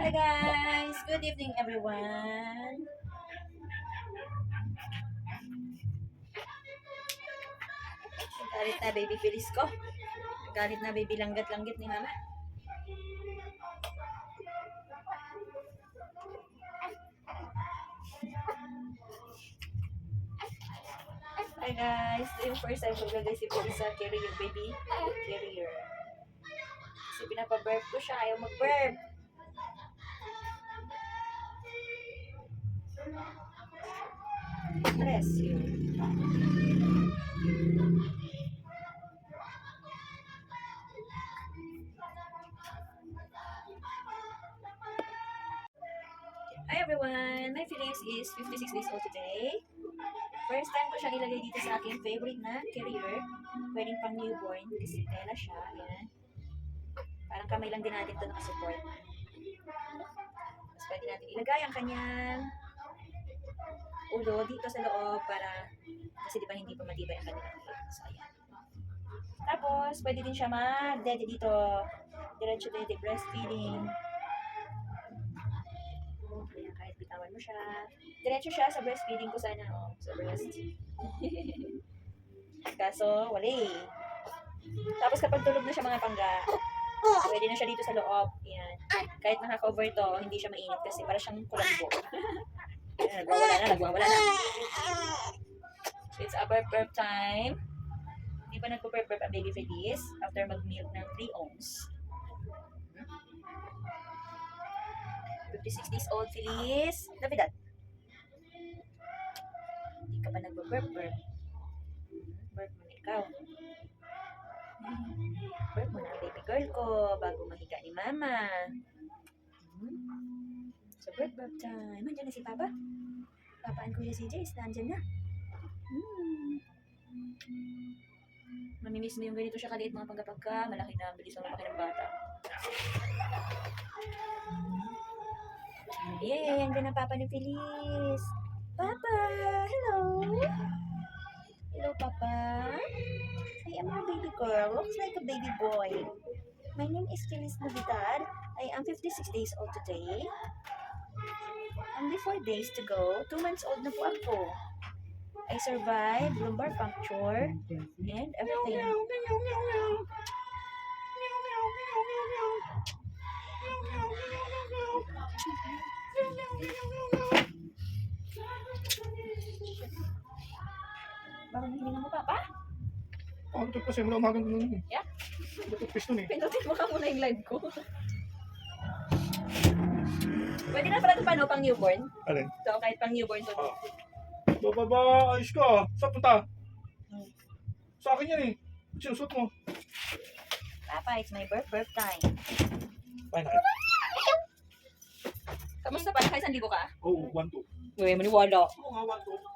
Hi guys! Good evening everyone! Galit na baby Feliz ko. Galit na baby langgat-langgit ni mama. Hi guys! Ito yung first time ko ilagay si Feliz sa carrier baby. Carrier. Kasi pinapa-burp ko siya. Ayaw mag-burp. Bless you. Hi everyone! My Feliz is 56 days old today. First time ko siyang ilagay dito sa aking favorite na carrier. Pwedeng pang newborn kasi tela siya. Ayan. Parang kamay lang din natin ito nakasupport. Tapos pwede natin ilagay ang kanyang ulo dito sa loob para kasi di ba hindi pa matibay ang kanyang ulo. So ayan. Tapos pwede din siya ma-dede dito. Diretso dede breastfeeding. Ayan, kahit bitawan mo siya. Diretso siya sa breastfeeding ko sana. Oh, sa breast. Kaso, wala eh. Tapos kapag tulog na siya mga pangga, pwede na siya dito sa loob. Yan. Kahit naka-cover to, hindi siya mainit kasi para siyang kulambo. Ayan, nagwawala na. So it's a burp time. Hindi pa nagpo-burp ang baby Feliz after mag-milk ng 3 ounce. 56 days old Feliz. Navidad. Hindi ka pa nagpo-burp. Burp mo na ikaw. Burp mo na baby girl ko bago mahiga ni mama. So burp time. Nandiyan na si Papa. Papa and Kuya CJ, nandiyan na. Mamimiss mo yung ganito siya kaliit mga pagkapagka. Malaki na, bilis ang lumaki ng bata. Yay! Andiyan na Papa ni Feliz. Papa! Hello! Hello, Papa. I am your baby girl. Looks like a baby boy. My name is Feliz Navidad. I am 56 days old today. Only 4 days to go. 2 months old na po ako. I survived lumbar puncture and everything. Bakit hininga mo, Papa? Ako ito kasi mula umagang nun. Yeah? Tutupis nun eh. Pinutin mo ka muna yung live ko. Pwede na pala ito paano pang newborn? Alin? So, kahit pang newborn to. Bababa, ayos ka. Saan punta? Sa akin yan eh. Sinusot mo. Papa, it's my birth time. Fine. Kamusta pa? Kaya 1,000 ka? Oo, 1-2. Uy, maniwala. Oo nga, 1-2.